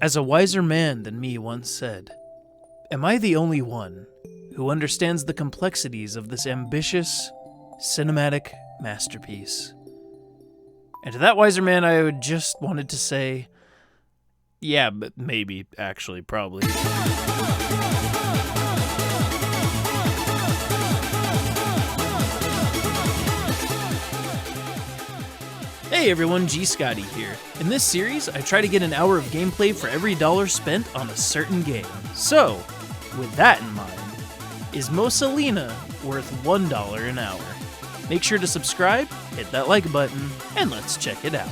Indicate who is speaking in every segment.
Speaker 1: As a wiser man than me once said, am I the only one who understands the complexities of this ambitious, cinematic masterpiece? And to that wiser man, I would just wanted to say, yeah, but maybe, actually, probably. Hey everyone, g-scotty here. In this series, I try to get an hour of gameplay for every dollar spent on a certain game. So, with that in mind, is Mosa Lina worth $1 an hour? Make sure to subscribe, hit that like button, and let's check it out.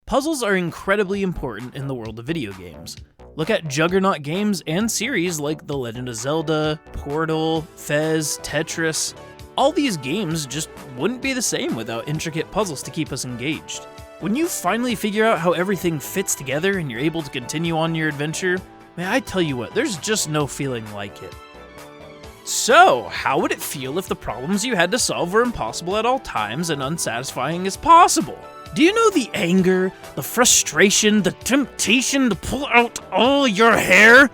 Speaker 1: Puzzles are incredibly important in the world of video games. Look at juggernaut games and series like The Legend of Zelda, Portal, Fez, Tetris. All these games just wouldn't be the same without intricate puzzles to keep us engaged. When you finally figure out how everything fits together and you're able to continue on your adventure, man, I tell you what, there's just no feeling like it. So, how would it feel if the problems you had to solve were impossible at all times and unsatisfying as possible? Do you know the anger, the frustration, the temptation to pull out all your hair?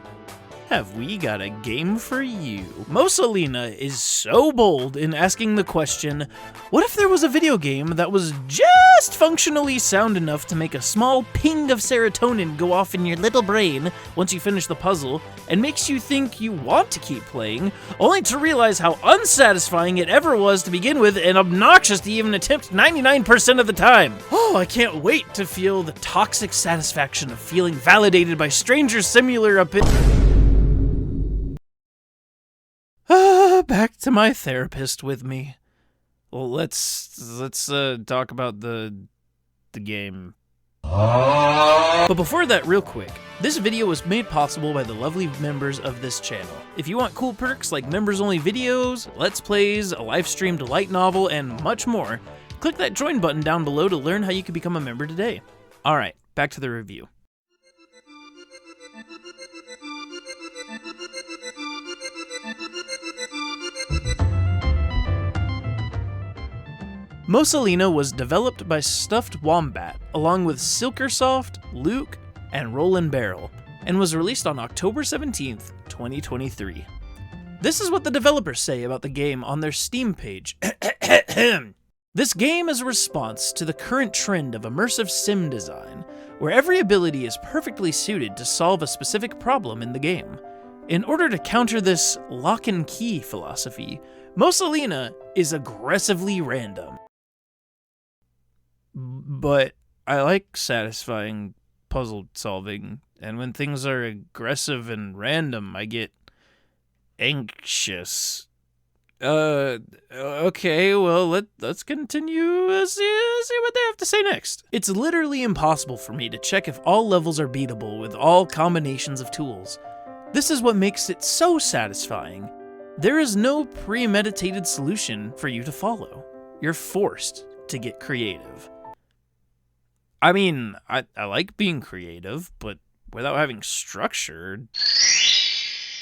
Speaker 1: Have we got a game for you? Mosa Lina is so bold in asking the question, what if there was a video game that was just functionally sound enough to make a small ping of serotonin go off in your little brain once you finish the puzzle, and makes you think you want to keep playing, only to realize how unsatisfying it ever was to begin with and obnoxious to even attempt 99% of the time? Oh, I can't wait to feel the toxic satisfaction of feeling validated by strangers' similar opinions. Back to my therapist with me. Well, let's talk about the game. But before that, real quick, this video was made possible by the lovely members of this channel. If you want cool perks like members-only videos, let's plays, a live-streamed light novel, and much more, click that join button down below to learn how you can become a member today. Alright, back to the review. Mosa Lina was developed by Stuffed Wombat, along with Silkersoft, Luke, and Rollin' Barrel, and was released on October 17th, 2023. This is what the developers say about the game on their Steam page. This game is a response to the current trend of immersive sim design, where every ability is perfectly suited to solve a specific problem in the game. In order to counter this lock and key philosophy, Mosa Lina is aggressively random. But I like satisfying puzzle solving, and when things are aggressive and random, I get anxious. Okay, well, let's continue, see what they have to say next. It's literally impossible for me to check if all levels are beatable with all combinations of tools. This is what makes it so satisfying. There is no premeditated solution for you to follow. You're forced to get creative. I mean, I like being creative, but without having structure,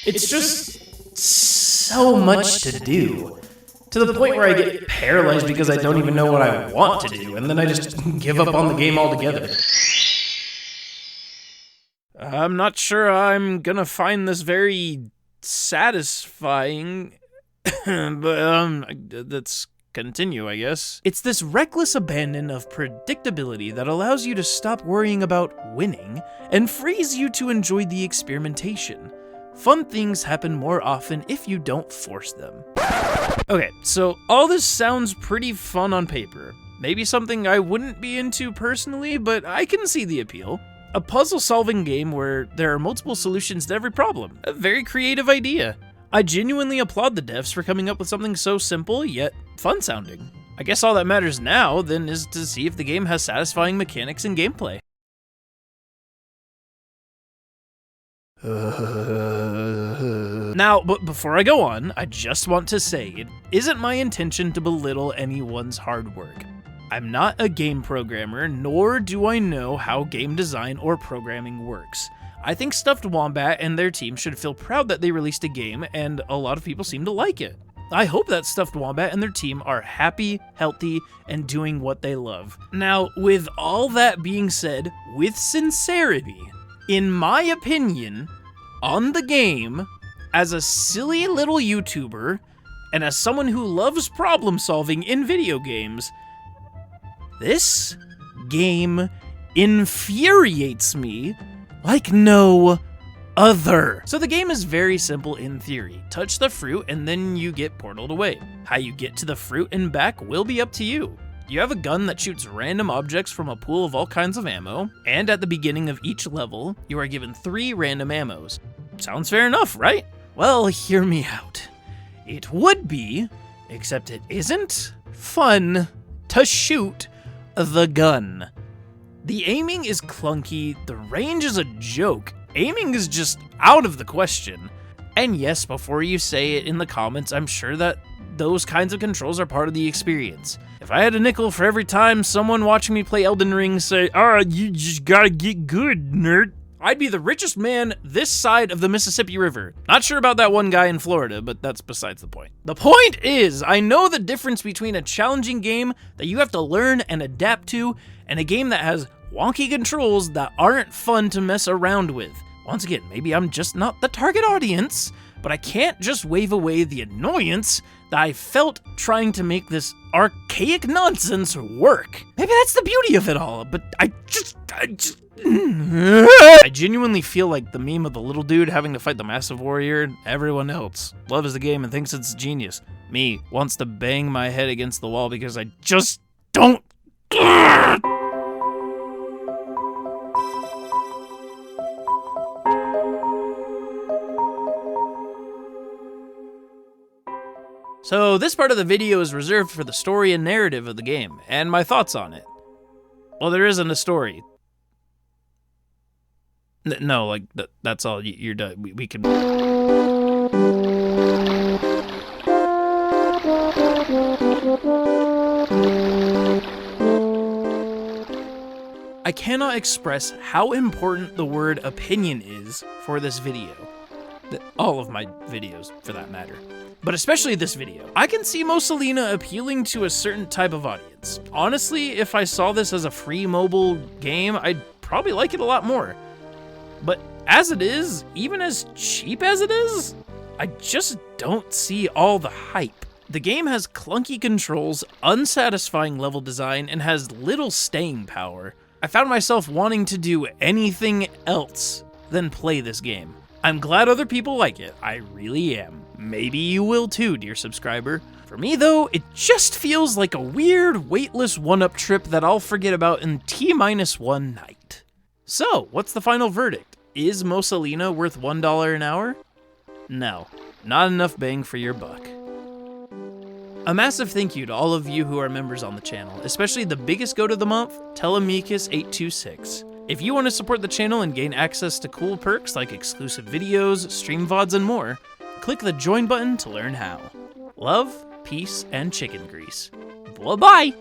Speaker 1: it's just so much to do. To the point where I get paralyzed because I don't even know what I want to do, and then I just give up on the game altogether. I'm not sure I'm gonna find this very satisfying, but let's continue, I guess. It's this reckless abandon of predictability that allows you to stop worrying about winning and frees you to enjoy the experimentation. Fun things happen more often if you don't force them. Okay, so all this sounds pretty fun on paper. Maybe something I wouldn't be into personally, but I can see the appeal. A puzzle-solving game where there are multiple solutions to every problem. A very creative idea. I genuinely applaud the devs for coming up with something so simple, yet fun-sounding. I guess all that matters now, then, is to see if the game has satisfying mechanics and gameplay. Now, but before I go on, I just want to say it isn't my intention to belittle anyone's hard work. I'm not a game programmer, nor do I know how game design or programming works. I think Stuffed Wombat and their team should feel proud that they released a game, and a lot of people seem to like it. I hope that Stuffed Wombat and their team are happy, healthy, and doing what they love. Now, with all that being said, with sincerity, in my opinion, on the game, as a silly little YouTuber, and as someone who loves problem solving in video games, this game infuriates me like no other. So the game is very simple in theory. Touch the fruit and then you get portaled away. How you get to the fruit and back will be up to you. You have a gun that shoots random objects from a pool of all kinds of ammo, and at the beginning of each level, you are given 3 random ammos. Sounds fair enough, right? Well, hear me out. It would be, except it isn't, fun to shoot the gun. The aiming is clunky, the range is a joke, aiming is just out of the question. And yes, before you say it in the comments, I'm sure that those kinds of controls are part of the experience. If I had a nickel for every time someone watching me play Elden Ring say, you just gotta get good, nerd, I'd be the richest man this side of the Mississippi River. Not sure about that one guy in Florida, but that's besides the point. The point is, I know the difference between a challenging game that you have to learn and adapt to, and a game that has wonky controls that aren't fun to mess around with. Once again, maybe I'm just not the target audience, but I can't just wave away the annoyance that I felt trying to make this archaic nonsense work. Maybe that's the beauty of it all, but I genuinely feel like the meme of the little dude having to fight the massive warrior and everyone else loves the game and thinks it's genius. Me wants to bang my head against the wall because I just don't. So this part of the video is reserved for the story and narrative of the game, and my thoughts on it. Well, there isn't a story. No, like, that's all, you're done. We can... I cannot express how important the word opinion is for this video. All of my videos, for that matter. But especially this video. I can see Mosa Lina appealing to a certain type of audience. Honestly, if I saw this as a free mobile game, I'd probably like it a lot more. But as it is, even as cheap as it is, I just don't see all the hype. The game has clunky controls, unsatisfying level design, and has little staying power. I found myself wanting to do anything else than play this game. I'm glad other people like it, I really am. Maybe you will too, dear subscriber. For me though, it just feels like a weird, weightless one-up trip that I'll forget about in T-1 night. So, what's the final verdict? Is Mosa Lina worth $1 an hour? No, not enough bang for your buck. A massive thank you to all of you who are members on the channel, especially the biggest goat of the month, Telemachus826. If you want to support the channel and gain access to cool perks like exclusive videos, stream VODs, and more, click the join button to learn how. Love, peace, and chicken grease. Bye-bye!